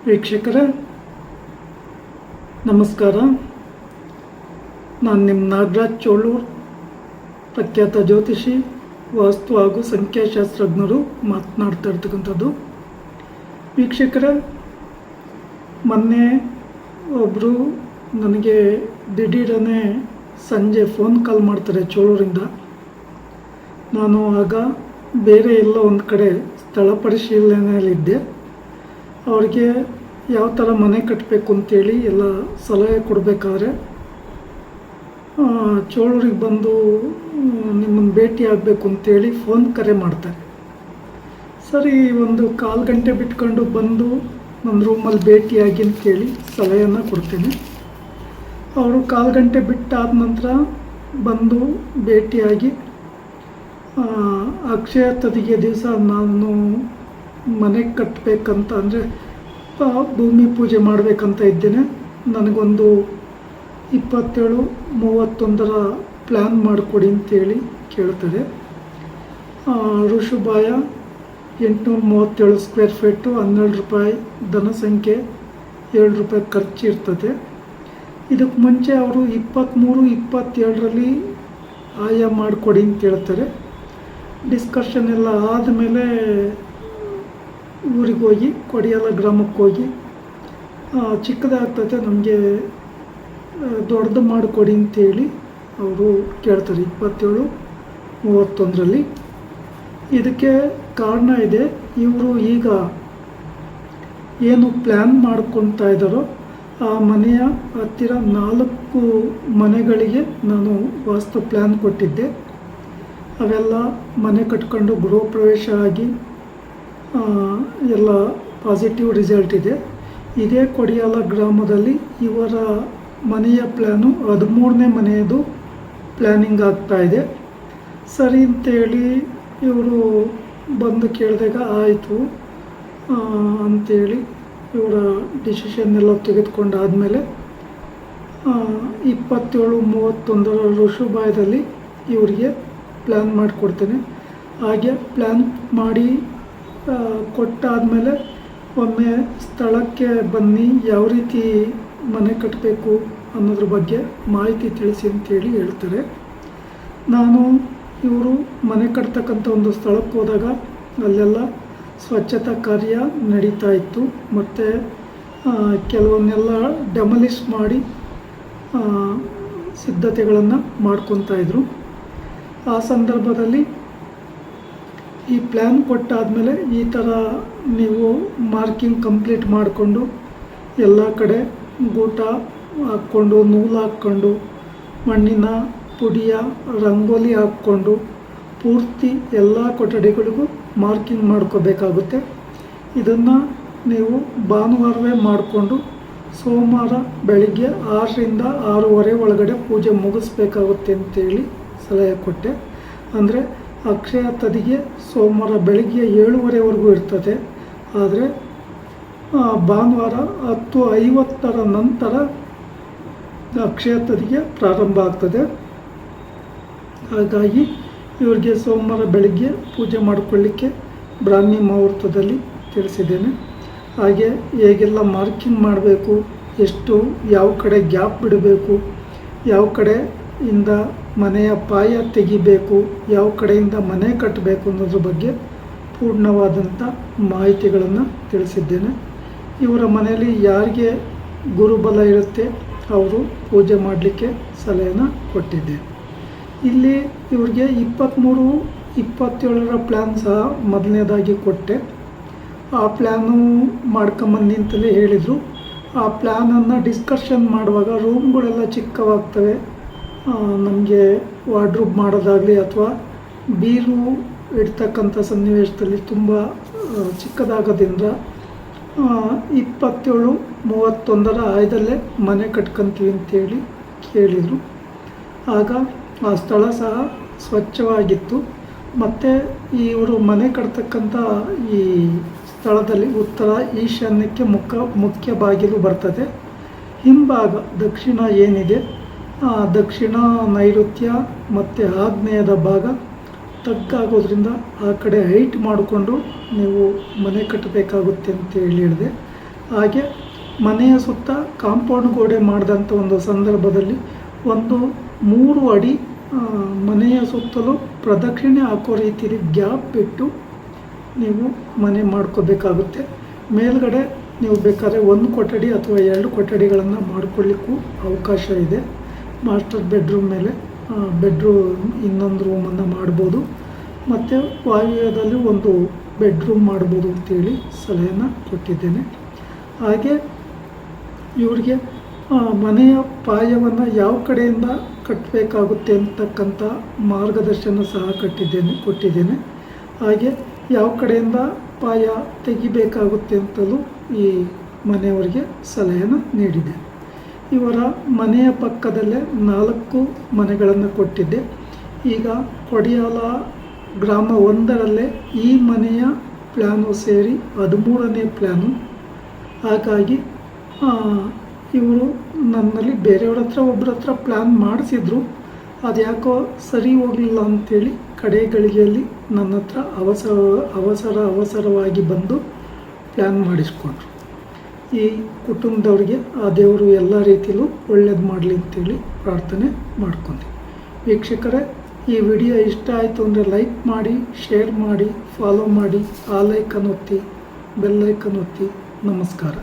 ವೀಕ್ಷಕರೇ ನಮಸ್ಕಾರ. ನಾನು ನಿಮ್ಮ ನಾಗರಾಜ್ ಚೋಳೂರು, ಪ್ರಖ್ಯಾತ ಜ್ಯೋತಿಷಿ, ವಾಸ್ತು ಹಾಗೂ ಸಂಖ್ಯಾಶಾಸ್ತ್ರಜ್ಞರು ಮಾತನಾಡ್ತಾ ಇರ್ತಕ್ಕಂಥದ್ದು. ವೀಕ್ಷಕರೇ, ಮೊನ್ನೆ ಒಬ್ಬರು ನನಗೆ ದಿಢೀರನೇ ಸಂಜೆ ಫೋನ್ ಕಾಲ್ ಮಾಡ್ತಾರೆ ಚೋಳೂರಿಂದ. ನಾನು ಆಗ ಬೇರೆ ಎಲ್ಲ ಒಂದು ಕಡೆ ಸ್ಥಳ ಪರಿಶೀಲನೆಯಲ್ಲಿದ್ದೆ. ಅವ್ರಿಗೆ ಯಾವ ಥರ ಮನೆ ಕಟ್ಟಬೇಕು ಅಂತೇಳಿ ಎಲ್ಲ ಸಲಹೆ ಕೊಡಬೇಕಾದ್ರೆ ಚೋಳೂರಿಗೆ ಬಂದು ನಿಮ್ಮನ್ನು ಭೇಟಿ ಆಗಬೇಕು ಅಂತೇಳಿ ಫೋನ್ ಕರೆ ಮಾಡ್ತಾರೆ. ಸರಿ, ಒಂದು 1/4 ಗಂಟೆ ಬಿಟ್ಕೊಂಡು ಬಂದು ನನ್ನ ರೂಮಲ್ಲಿ ಭೇಟಿಯಾಗಿ ಅಂತೇಳಿ ಸಲಹೆಯನ್ನು ಕೊಡ್ತೇನೆ. ಅವರು 1/4 ಗಂಟೆ ಬಿಟ್ಟಾದ ನಂತರ ಬಂದು ಭೇಟಿಯಾಗಿ ಅಕ್ಷಯ ತದಿಗೆ ದಿವಸ ನಾನು ಮನೆ ಕಟ್ಟಬೇಕಂತ, ಅಂದರೆ ಭೂಮಿ ಪೂಜೆ ಮಾಡಬೇಕಂತ ಇದ್ದೇನೆ, ನನಗೊಂದು 27-31 ಪ್ಲ್ಯಾನ್ ಮಾಡಿಕೊಡಿ ಅಂತೇಳಿ ಕೇಳ್ತಾರೆ. ಋಷುಭಾಯ 837 ಸ್ಕ್ವೇರ್ ಫೀಟು, 12 ರೂಪಾಯಿ ಧನ ಸಂಖ್ಯೆ, 7 ರೂಪಾಯಿ ಖರ್ಚು ಇರ್ತದೆ. ಇದಕ್ಕೆ ಮುಂಚೆ ಅವರು 23-27ರಲ್ಲಿ ಆಯಾ ಮಾಡಿಕೊಡಿ ಅಂತ ಹೇಳ್ತಾರೆ. ಡಿಸ್ಕಷನ್ ಎಲ್ಲ ಆದಮೇಲೆ ಊರಿಗೆ ಹೋಗಿ ಕೊಡಿಯಾಲ ಗ್ರಾಮಕ್ಕೆ ಹೋಗಿ ಚಿಕ್ಕದಾಗ್ತದೆ, ನಮಗೆ ದೊಡ್ಡದು ಮಾಡಿಕೊಡಿ ಅಂತೇಳಿ ಅವರು ಕೇಳ್ತಾರೆ 27-31ರಲ್ಲಿ. ಇದಕ್ಕೆ ಕಾರಣ ಇದೆ, ಇವರು ಈಗ ಏನು ಪ್ಲ್ಯಾನ್ ಮಾಡ್ಕೊತಾ ಇದ್ದಾರೋ ಆ ಮನೆಯ ಹತ್ತಿರ 4 ಮನೆಗಳಿಗೆ ನಾನು ವಾಸ್ತು ಪ್ಲ್ಯಾನ್ ಕೊಟ್ಟಿದ್ದೆ. ಅವೆಲ್ಲ ಮನೆ ಕಟ್ಕೊಂಡು ಗೃಹ ಪ್ರವೇಶ ಆಗಿ ಎಲ್ಲ ಪಾಸಿಟಿವ್ ರಿಸಲ್ಟ್ ಇದೆ. ಇದೇ ಕೊಡಿಯಾಲ ಗ್ರಾಮದಲ್ಲಿ ಇವರ ಮನೆಯ ಪ್ಲ್ಯಾನು 13ನೇ ಮನೆಯದು ಪ್ಲ್ಯಾನಿಂಗ್ ಆಗ್ತಾಯಿದೆ. ಸರಿ ಅಂತೇಳಿ ಇವರು ಬಂದು ಕೇಳಿದಾಗ ಆಯಿತು ಅಂಥೇಳಿ ಇವರ ಡಿಸಿಷನ್ ಎಲ್ಲ ತೆಗೆದುಕೊಂಡಾದಮೇಲೆ 27-31 ಋಷುಭಾಯದಲ್ಲಿ ಇವರಿಗೆ ಪ್ಲ್ಯಾನ್ ಮಾಡಿಕೊಡ್ತೇನೆ. ಹಾಗೆ ಪ್ಲ್ಯಾನ್ ಮಾಡಿ ಕೊಟ್ಟಾದಮೇಲೆ ಒಮ್ಮೆ ಸ್ಥಳಕ್ಕೆ ಬನ್ನಿ, ಯಾವ ರೀತಿ ಮನೆ ಕಟ್ಟಬೇಕು ಅನ್ನೋದ್ರ ಬಗ್ಗೆ ಮಾಹಿತಿ ತಿಳಿಸಿ ಅಂತೇಳಿ ಹೇಳ್ತಾರೆ. ನಾನು ಇವರು ಮನೆ ಕಟ್ತಕ್ಕಂಥ ಒಂದು ಸ್ಥಳಕ್ಕೆ ಹೋದಾಗ ಅಲ್ಲೆಲ್ಲ ಸ್ವಚ್ಛತಾ ಕಾರ್ಯ ನಡೀತಾ ಇತ್ತು, ಮತ್ತು ಕೆಲವನ್ನೆಲ್ಲ ಡೆಮಲಿಷ್ ಮಾಡಿ ಸಿದ್ಧತೆಗಳನ್ನು ಮಾಡ್ಕೊತಾಯಿದ್ರು. ಆ ಸಂದರ್ಭದಲ್ಲಿ ಈ ಪ್ಲ್ಯಾನ್ ಕೊಟ್ಟಾದಮೇಲೆ ಈ ಥರ ನೀವು ಮಾರ್ಕಿಂಗ್ ಕಂಪ್ಲೀಟ್ ಮಾಡಿಕೊಂಡು ಎಲ್ಲ ಕಡೆ ಗೂಟ ಹಾಕ್ಕೊಂಡು, ನೂಲು ಹಾಕ್ಕೊಂಡು, ಮಣ್ಣಿನ ಪುಡಿಯ ರಂಗೋಲಿ ಹಾಕ್ಕೊಂಡು ಪೂರ್ತಿ ಎಲ್ಲ ಕೊಠಡಿಗಳಿಗೂ ಮಾರ್ಕಿಂಗ್ ಮಾಡ್ಕೋಬೇಕಾಗುತ್ತೆ. ಇದನ್ನು ನೀವು ಭಾನುವಾರವೇ ಮಾಡಿಕೊಂಡು ಸೋಮವಾರ ಬೆಳಿಗ್ಗೆ 6ರಿಂದ 6:30 ಒಳಗಡೆ ಪೂಜೆ ಮುಗಿಸ್ಬೇಕಾಗುತ್ತೆ ಅಂತೇಳಿ ಸಲಹೆ ಕೊಟ್ಟೆ. ಅಂದರೆ ಅಕ್ಷಯ ತದಿಗೆ ಸೋಮವಾರ ಬೆಳಗ್ಗೆ 7:30ವರೆಗೂ ಇರ್ತದೆ, ಆದರೆ ಭಾನುವಾರ 10:50 ನಂತರ ಅಕ್ಷಯ ತದಿಗೆ ಪ್ರಾರಂಭ ಆಗ್ತದೆ. ಹಾಗಾಗಿ ಇವರಿಗೆ ಸೋಮವಾರ ಬೆಳಗ್ಗೆ ಪೂಜೆ ಮಾಡಿಕೊಳ್ಳಿಕ್ಕೆ ಬ್ರಾಹ್ಮಿ ಮುಹೂರ್ತದಲ್ಲಿ ತಿಳಿಸಿದ್ದೇನೆ. ಹಾಗೆ ಹೇಗೆಲ್ಲ ಮಾರ್ಕಿಂಗ್ ಮಾಡಬೇಕು, ಎಷ್ಟು ಯಾವ ಕಡೆ ಗ್ಯಾಪ್ ಬಿಡಬೇಕು, ಯಾವ ಕಡೆಯಿಂದ ಮನೆಯ ಪಾಯ ತೆಗಿಬೇಕು, ಯಾವ ಕಡೆಯಿಂದ ಮನೆ ಕಟ್ಟಬೇಕು ಅನ್ನೋದ್ರ ಬಗ್ಗೆ ಪೂರ್ಣವಾದಂಥ ಮಾಹಿತಿಗಳನ್ನು ತಿಳಿಸಿದ್ದೇನೆ. ಇವರ ಮನೆಯಲ್ಲಿ ಯಾರಿಗೆ ಗುರುಬಲ ಇರುತ್ತೆ ಅವರು ಪೂಜೆ ಮಾಡಲಿಕ್ಕೆ ಸಲಹೆನ ಕೊಟ್ಟಿದ್ದೆ. ಇಲ್ಲಿ ಇವ್ರಿಗೆ 23-27 ಪ್ಲ್ಯಾನ್ ಸಹ ಮೊದಲನೇದಾಗಿ ಕೊಟ್ಟೆ. ಆ ಪ್ಲ್ಯಾನು ಮಾಡ್ಕೊಂಬಂದು ಅಂತಲೇ ಹೇಳಿದರು. ಆ ಪ್ಲ್ಯಾನನ್ನು ಡಿಸ್ಕಷನ್ ಮಾಡುವಾಗ ರೂಮ್ಗಳೆಲ್ಲ ಚಿಕ್ಕವಾಗ್ತವೆ, ನಮಗೆ ವಾರ್ಡ್ರೂಬ್ ಮಾಡೋದಾಗಲಿ ಅಥವಾ ಬೀರು ಇಡ್ತಕ್ಕಂಥ ಸನ್ನಿವೇಶದಲ್ಲಿ ತುಂಬ ಚಿಕ್ಕದಾಗೋದ್ರಿಂದ 27-31 ಆಯದಲ್ಲೇ ಮನೆ ಕಟ್ಕೊತೀವಿ ಅಂತೇಳಿ ಕೇಳಿದರು. ಆಗ ಆ ಸ್ಥಳ ಸಹ ಸ್ವಚ್ಛವಾಗಿತ್ತು. ಮತ್ತು ಇವರು ಮನೆ ಕಟ್ತಕ್ಕಂಥ ಈ ಸ್ಥಳದಲ್ಲಿ ಉತ್ತರ ಈಶಾನ್ಯಕ್ಕೆ ಮುಖ್ಯ ಬಾಗಿಲು ಬರ್ತದೆ. ಹಿಂಭಾಗ ದಕ್ಷಿಣ ಏನಿದೆ, ದಕ್ಷಿಣ, ನೈಋತ್ಯ ಮತ್ತು ಆಗ್ನೇಯದ ಭಾಗ ತಗ್ಗಾಗೋದ್ರಿಂದ ಆ ಕಡೆ ಹೈಟ್ ಮಾಡಿಕೊಂಡು ನೀವು ಮನೆ ಕಟ್ಟಬೇಕಾಗುತ್ತೆ ಅಂತ ಹೇಳಿದೆ. ಹಾಗೆ ಮನೆಯ ಸುತ್ತ ಕಾಂಪೌಂಡ್ ಗೋಡೆ ಮಾಡಿದಂಥ ಒಂದು ಸಂದರ್ಭದಲ್ಲಿ ಒಂದು 3 ಅಡಿ ಮನೆಯ ಸುತ್ತಲೂ ಪ್ರದಕ್ಷಿಣೆ ಹಾಕೋ ರೀತಿಯಲ್ಲಿ ಗ್ಯಾಪ್ ಬಿಟ್ಟು ನೀವು ಮನೆ ಮಾಡ್ಕೋಬೇಕಾಗುತ್ತೆ. ಮೇಲ್ಗಡೆ ನೀವು ಬೇಕಾದ್ರೆ 1 ಕೊಠಡಿ ಅಥವಾ 2 ಕೊಠಡಿಗಳನ್ನು ಮಾಡ್ಕೊಳ್ಳಿಕ್ಕೂ ಅವಕಾಶ ಇದೆ. ಮಾಸ್ಟರ್ ಬೆಡ್ರೂಮ್ ಮೇಲೆ ಇನ್ನೊಂದು ರೂಮನ್ನು ಮಾಡ್ಬೋದು, ಮತ್ತು ವಾಯುವ್ಯದಲ್ಲಿ ಒಂದು ಬೆಡ್ರೂಮ್ ಮಾಡ್ಬೋದು ಅಂತೇಳಿ ಸಲಹೆಯನ್ನು ಕೊಟ್ಟಿದ್ದೇನೆ. ಹಾಗೆ ಇವರಿಗೆ ಮನೆಯ ಪಾಯವನ್ನು ಯಾವ ಕಡೆಯಿಂದ ಕಟ್ಟಬೇಕಾಗುತ್ತೆ ಅಂತಕ್ಕಂಥ ಮಾರ್ಗದರ್ಶನ ಸಹ ಕೊಟ್ಟಿದ್ದೇನೆ. ಹಾಗೆ ಯಾವ ಕಡೆಯಿಂದ ಪಾಯ ತೆಗಿಬೇಕಾಗುತ್ತೆ ಅಂತಲೂ ಈ ಮನೆಯವರಿಗೆ ಸಲಹೆಯನ್ನು ನೀಡಿದೆ. ಇವರ ಮನೆಯ ಪಕ್ಕದಲ್ಲೇ 4 ಮನೆಗಳನ್ನು ಕೊಟ್ಟಿದ್ದೆ. ಈಗ ಕೊಡಿಯಾಲ ಗ್ರಾಮ 1ರಲ್ಲೇ ಈ ಮನೆಯ ಪ್ಲ್ಯಾನು ಸೇರಿ 13ನೇ ಪ್ಲ್ಯಾನು. ಹಾಗಾಗಿ ಇವರು ನನ್ನಲ್ಲಿ ಬೇರೆಯವ್ರ ಹತ್ರ ಒಬ್ಬರ ಹತ್ರ ಪ್ಲ್ಯಾನ್ ಮಾಡಿಸಿದ್ರು, ಅದು ಯಾಕೋ ಸರಿ ಹೋಗಲಿಲ್ಲ ಅಂಥೇಳಿ ಕಡೆ ಗಳಿಗೆಯಲ್ಲಿ ನನ್ನ ಹತ್ರ ಅವಸರವಾಗಿ ಬಂದು ಪ್ಲ್ಯಾನ್ ಮಾಡಿಸ್ಕೊಂಡ್ರು. ಈ ಕುಟುಂಬದವ್ರಿಗೆ ಆ ದೇವರು ಎಲ್ಲ ರೀತಿಯಲ್ಲೂ ಒಳ್ಳೇದು ಮಾಡಲಿ ಅಂತೇಳಿ ಪ್ರಾರ್ಥನೆ ಮಾಡ್ಕೊಂಡೆ. ವೀಕ್ಷಕರೇ, ಈ ವಿಡಿಯೋ ಇಷ್ಟ ಆಯಿತು ಅಂದರೆ ಲೈಕ್ ಮಾಡಿ, ಶೇರ್ ಮಾಡಿ, ಫಾಲೋ ಮಾಡಿ, ಆ ಲೈಕನ್ ಒತ್ತಿ, ಬೆಲ್ ಐಕನ್ ಒತ್ತಿ. ನಮಸ್ಕಾರ.